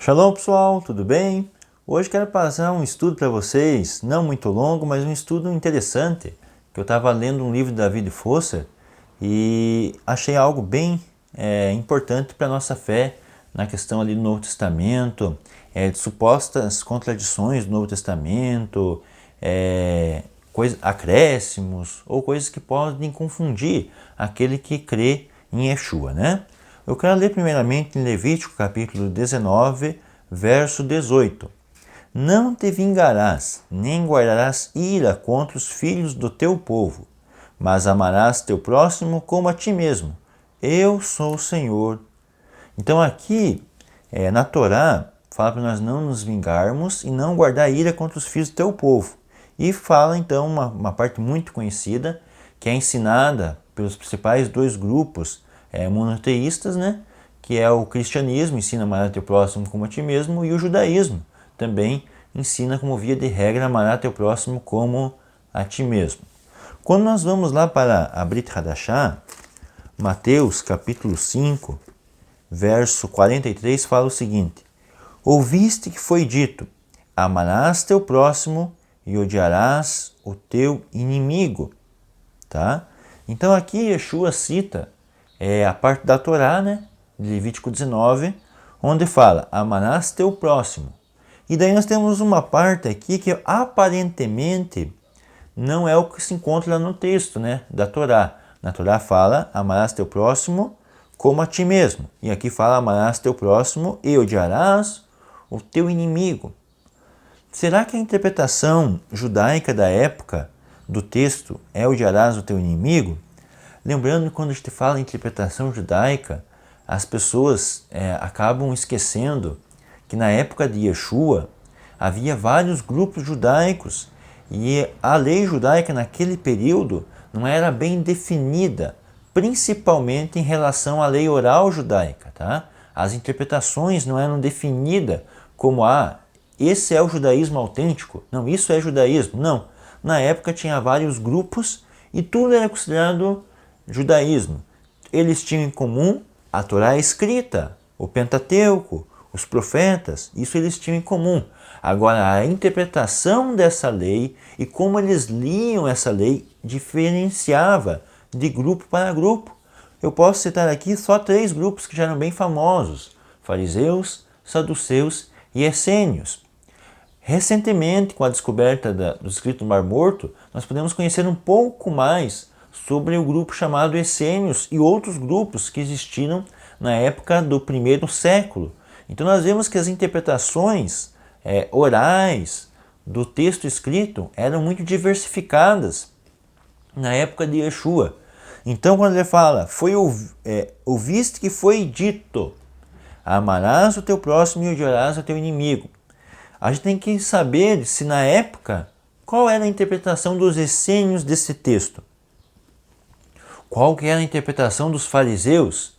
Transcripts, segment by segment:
Shalom pessoal, tudo bem? Hoje quero passar um estudo para vocês, não muito longo, mas um estudo interessante, que eu estava lendo um livro de David Foster e achei algo bem importante para a nossa fé na questão ali do Novo Testamento, de supostas contradições do Novo Testamento, acréscimos ou coisas que podem confundir aquele que crê em Yeshua, né? Eu quero ler primeiramente em Levítico capítulo 19, verso 18. Não te vingarás, nem guardarás ira contra os filhos do teu povo, mas amarás teu próximo como a ti mesmo. Eu sou o Senhor. Então aqui, na Torá, fala para nós não nos vingarmos e não guardar ira contra os filhos do teu povo. E fala então uma parte muito conhecida, que é ensinada pelos principais dois grupos monoteístas, né? Que é o cristianismo, ensina a amar teu próximo como a ti mesmo, e o judaísmo também ensina como via de regra amar teu próximo como a ti mesmo. Quando nós vamos lá para a Brit Hadashah, Mateus capítulo 5, verso 43 fala o seguinte: ouviste que foi dito, amarás teu próximo e odiarás o teu inimigo. Tá? Então aqui Yeshua cita a parte da Torá, né, de Levítico 19, onde fala, amarás teu próximo. E daí nós temos uma parte aqui que aparentemente não é o que se encontra lá no texto, né, da Torá. Na Torá fala, amarás teu próximo como a ti mesmo. E aqui fala, amarás teu próximo e odiarás o teu inimigo. Será que a interpretação judaica da época do texto é odiarás o teu inimigo? Lembrando que quando a gente fala em interpretação judaica, as pessoas acabam esquecendo que na época de Yeshua havia vários grupos judaicos e a lei judaica naquele período não era bem definida, principalmente em relação à lei oral judaica. Tá? As interpretações não eram definidas como esse é o judaísmo autêntico, não, isso é judaísmo, não. Na época tinha vários grupos e tudo era considerado judaísmo. Eles tinham em comum a Torá escrita, o Pentateuco, os profetas, isso eles tinham em comum. Agora, a interpretação dessa lei e como eles liam essa lei diferenciava de grupo para grupo. Eu posso citar aqui só 3 grupos que já eram bem famosos: fariseus, saduceus e essênios. Recentemente, com a descoberta dos escritos do Mar Morto, nós podemos conhecer um pouco mais sobre o grupo chamado essênios e outros grupos que existiram na época do primeiro século. Então nós vemos que as interpretações orais do texto escrito eram muito diversificadas na época de Yeshua. Então quando ele fala, ouviste que foi dito, amarás o teu próximo e odiarás o teu inimigo. A gente tem que saber se na época, qual era a interpretação dos essênios desse texto. Qual que era a interpretação dos fariseus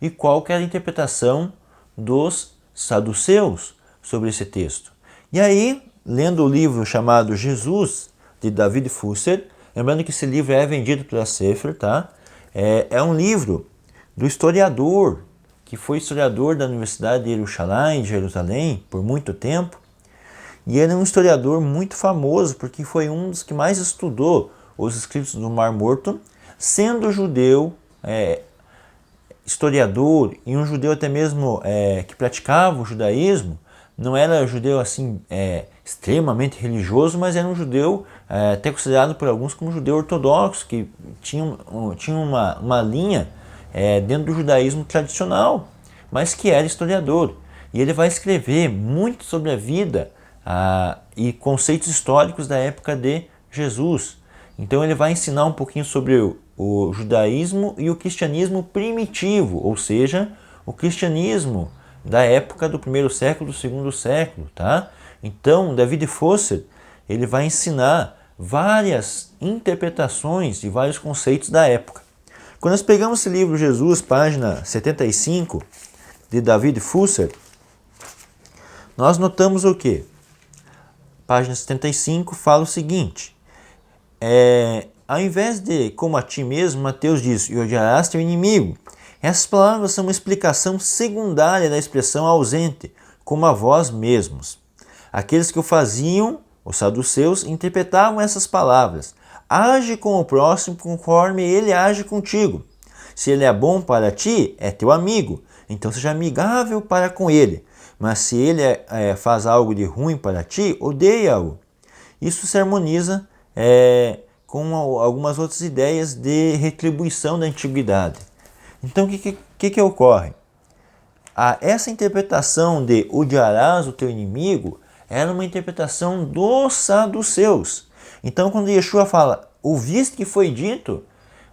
e qual que era a interpretação dos saduceus sobre esse texto. E aí, lendo o livro chamado Jesus, de David Foster, lembrando que esse livro é vendido pela Sefer, tá? É um livro do historiador, que foi historiador da Universidade de Jerusalém, por muito tempo, e ele é um historiador muito famoso, porque foi um dos que mais estudou os escritos do Mar Morto, sendo judeu, historiador e um judeu até mesmo que praticava o judaísmo. Não era judeu assim extremamente religioso, mas era um judeu até considerado por alguns como judeu ortodoxo, que tinha uma linha dentro do judaísmo tradicional, mas que era historiador. E ele vai escrever muito sobre a vida e conceitos históricos da época de Jesus. Então ele vai ensinar um pouquinho sobre o judaísmo e o cristianismo primitivo, ou seja, o cristianismo da época do primeiro século, do segundo século, tá? Então, David Foster, ele vai ensinar várias interpretações e vários conceitos da época. Quando nós pegamos esse livro Jesus, página 75, de David Foster, nós notamos o quê? Página 75 fala o seguinte: ao invés de como a ti mesmo, Mateus diz, e odiarás teu inimigo. Essas palavras são uma explicação secundária da expressão ausente, como a vós mesmos. Aqueles que o faziam, os saduceus, interpretavam essas palavras. Age com o próximo conforme ele age contigo. Se ele é bom para ti, é teu amigo, então seja amigável para com ele. Mas se ele faz algo de ruim para ti, odeia-o. Isso se harmoniza com algumas outras ideias de retribuição da antiguidade. Então, o que ocorre? Essa interpretação de odiarás o teu inimigo era uma interpretação dos saduceus. Então, quando Yeshua fala, ouviste que foi dito,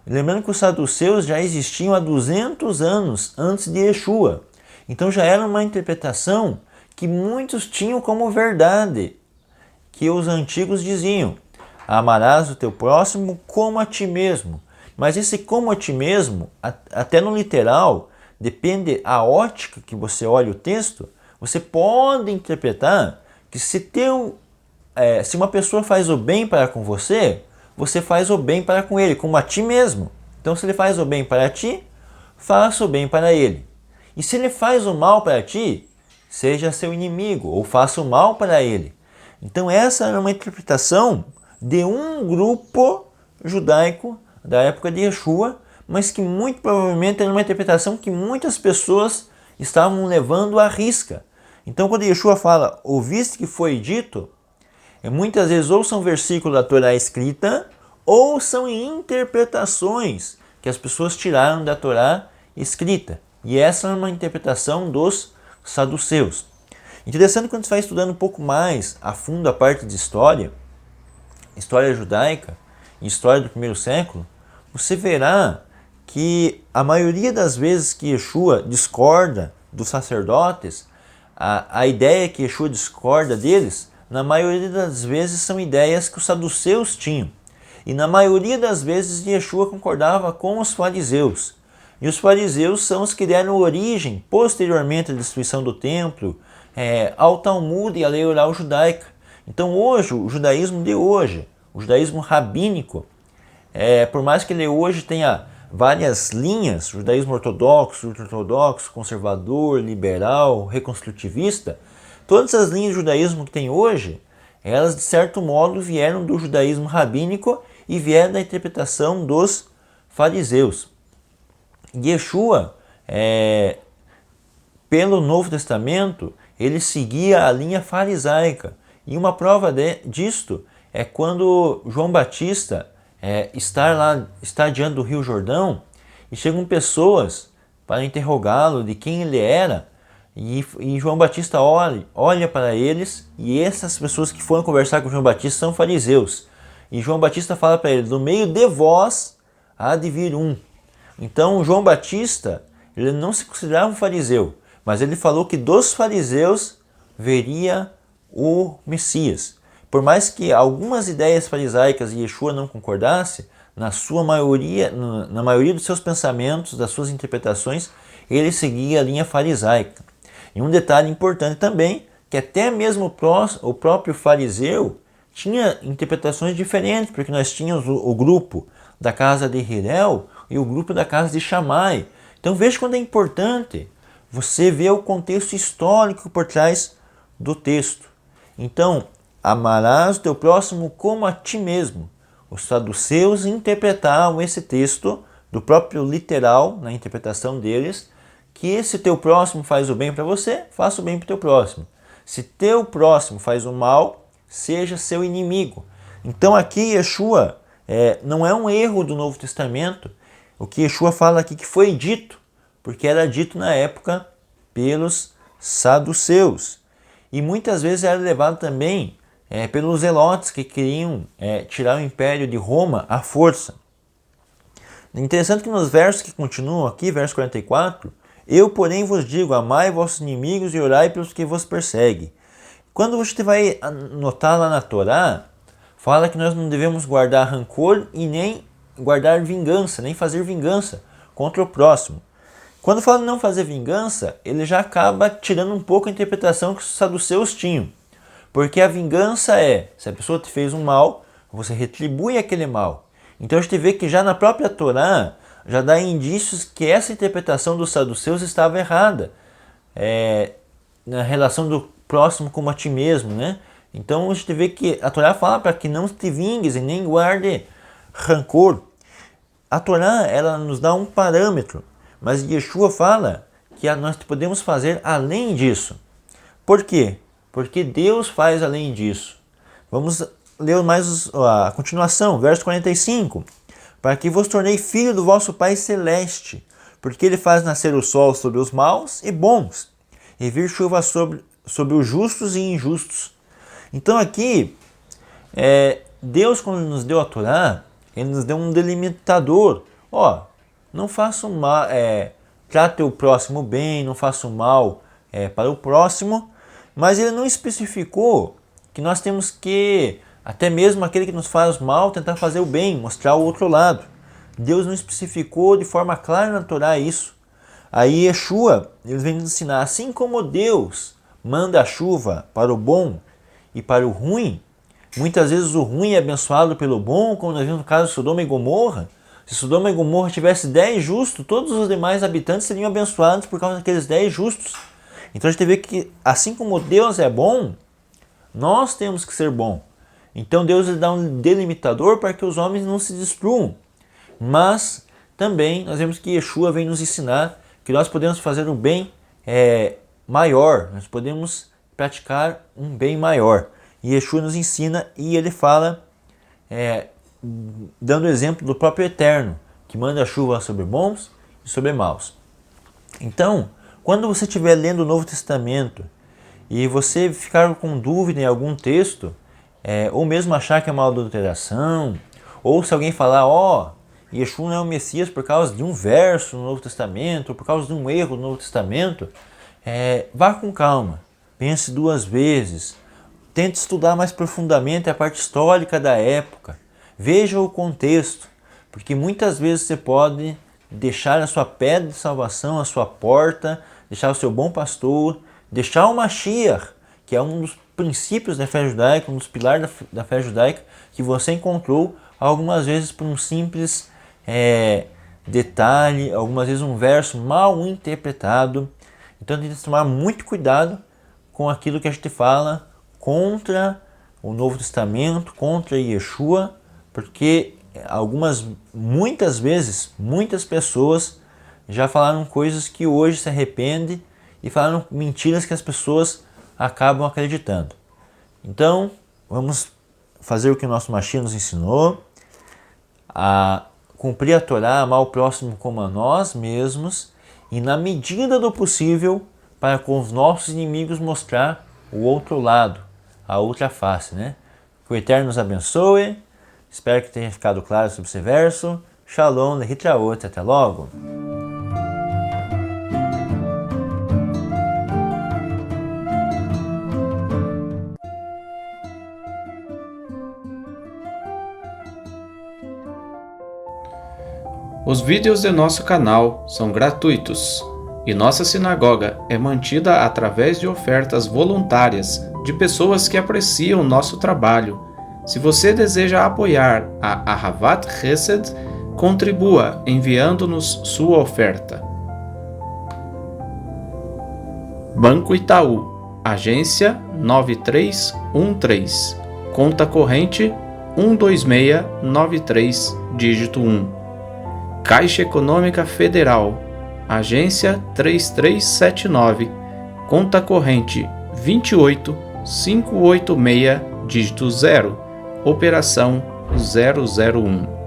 lembrando que os saduceus já existiam há 200 anos antes de Yeshua. Então já era uma interpretação que muitos tinham como verdade, que os antigos diziam, amarás o teu próximo como a ti mesmo. Mas esse como a ti mesmo, até no literal, depende a ótica que você olha o texto, você pode interpretar que se uma pessoa faz o bem para com você, você faz o bem para com ele, como a ti mesmo. Então se ele faz o bem para ti, faça o bem para ele. E se ele faz o mal para ti, seja seu inimigo, ou faça o mal para ele. Então essa era uma interpretação de um grupo judaico da época de Yeshua, mas que muito provavelmente era uma interpretação que muitas pessoas estavam levando à risca. Então quando Yeshua fala, ouviste que foi dito, muitas vezes ou são versículos da Torá escrita, ou são interpretações que as pessoas tiraram da Torá escrita. E essa é uma interpretação dos saduceus. Interessante quando você vai estudando um pouco mais a fundo a parte de história judaica e história do primeiro século, você verá que a maioria das vezes que Yeshua discorda dos sacerdotes, a ideia que Yeshua discorda deles, na maioria das vezes são ideias que os saduceus tinham. E na maioria das vezes Yeshua concordava com os fariseus. E os fariseus são os que deram origem, posteriormente à destruição do templo, ao Talmud e à lei oral judaica. Então hoje, o judaísmo de hoje, o judaísmo rabínico, por mais que ele hoje tenha várias linhas, judaísmo ortodoxo, ultra-ortodoxo, conservador, liberal, reconstrutivista, todas as linhas de judaísmo que tem hoje, elas de certo modo vieram do judaísmo rabínico e vieram da interpretação dos fariseus. Yeshua, pelo Novo Testamento, ele seguia a linha farisaica. E uma prova disto é quando João Batista está diante do Rio Jordão e chegam pessoas para interrogá-lo de quem ele era. E João Batista olha para eles, e essas pessoas que foram conversar com João Batista são fariseus. E João Batista fala para eles, no meio de vós há de vir um. Então João Batista, ele não se considerava um fariseu, mas ele falou que dos fariseus veria o Messias. Por mais que algumas ideias farisaicas Yeshua não concordasse, na maioria dos seus pensamentos, das suas interpretações, ele seguia a linha farisaica. E um detalhe importante também, que até mesmo o próprio fariseu tinha interpretações diferentes, porque nós tínhamos o grupo da casa de Hirel e o grupo da casa de Shammai. Então veja quando é importante você ver o contexto histórico por trás do texto. Então, amarás o teu próximo como a ti mesmo. Os saduceus interpretavam esse texto do próprio literal, na interpretação deles, que se teu próximo faz o bem para você, faça o bem para o teu próximo. Se teu próximo faz o mal, seja seu inimigo. Então aqui Yeshua não é um erro do Novo Testamento, o que Yeshua fala aqui que foi dito, porque era dito na época pelos saduceus. E muitas vezes era levado também pelos zelotes que queriam tirar o império de Roma à força. Interessante que nos versos que continuam aqui, verso 44, eu, porém, vos digo, amai vossos inimigos e orai pelos que vos perseguem. Quando você vai notar lá na Torá, fala que nós não devemos guardar rancor e nem guardar vingança, nem fazer vingança contra o próximo. Quando fala não fazer vingança, ele já acaba tirando um pouco a interpretação que os saduceus tinham. Porque a vingança se a pessoa te fez um mal, você retribui aquele mal. Então a gente vê que já na própria Torá, já dá indícios que essa interpretação dos saduceus estava errada. na relação do próximo como a ti mesmo, né? Então a gente vê que a Torá fala para que não te vingues e nem guarde rancor. A Torá, ela nos dá um parâmetro, mas Yeshua fala que nós podemos fazer além disso. Por quê? Porque Deus faz além disso. Vamos ler mais a continuação, verso 45. Para que vos tornei filho do vosso Pai Celeste, porque Ele faz nascer o sol sobre os maus e bons, e vir chuva sobre os justos e injustos. Então aqui, Deus, quando nos deu a Torá, Ele nos deu um delimitador. Não faça o mal, trate o próximo bem, não faça o mal para o próximo, mas Ele não especificou que nós temos que, até mesmo aquele que nos faz mal, tentar fazer o bem, mostrar o outro lado. Deus não especificou de forma clara na Torá isso. Aí Yeshua, ele vem nos ensinar, assim como Deus manda a chuva para o bom e para o ruim, muitas vezes o ruim é abençoado pelo bom, como nós vimos no caso de Sodoma e Gomorra. Se Sodoma e Gomorra tivesse 10 justos, todos os demais habitantes seriam abençoados por causa daqueles 10 justos. Então a gente vê que, assim como Deus é bom, nós temos que ser bom. Então Deus dá um delimitador para que os homens não se destruam. Mas também nós vemos que Yeshua vem nos ensinar que nós podemos fazer um bem maior, nós podemos praticar um bem maior. E Yeshua nos ensina e ele fala, dando o exemplo do próprio Eterno, que manda a chuva sobre bons e sobre maus. Então, quando você estiver lendo o Novo Testamento e você ficar com dúvida em algum texto, ou mesmo achar que é uma adulteração, ou se alguém falar, Yeshua não é o Messias por causa de um verso no Novo Testamento, ou por causa de um erro no Novo Testamento, vá com calma, pense 2 vezes, tente estudar mais profundamente a parte histórica da época, veja o contexto, porque muitas vezes você pode deixar a sua pedra de salvação, a sua porta, deixar o seu bom pastor, deixar o Mashiach, que é um dos princípios da fé judaica, um dos pilares da fé judaica, que você encontrou algumas vezes por um simples detalhe, algumas vezes um verso mal interpretado. Então tem que tomar muito cuidado com aquilo que a gente fala contra o Novo Testamento, contra Yeshua, porque muitas vezes, muitas pessoas já falaram coisas que hoje se arrependem e falaram mentiras que as pessoas acabam acreditando. Então, vamos fazer o que o nosso Mashiach nos ensinou, a cumprir a Torá, amar o próximo como a nós mesmos e, na medida do possível, para com os nossos inimigos mostrar o outro lado, a outra face, né? Que o Eterno nos abençoe. Espero que tenha ficado claro sobre esse verso. Shalom, lehitraot, até logo. Os vídeos de nosso canal são gratuitos e nossa sinagoga é mantida através de ofertas voluntárias de pessoas que apreciam nosso trabalho. Se você deseja apoiar a Ahavat Chesed, contribua enviando-nos sua oferta. Banco Itaú, agência 9313, conta corrente 12693, dígito 1. Caixa Econômica Federal, agência 3379, conta corrente 28586, dígito 0, operação 001.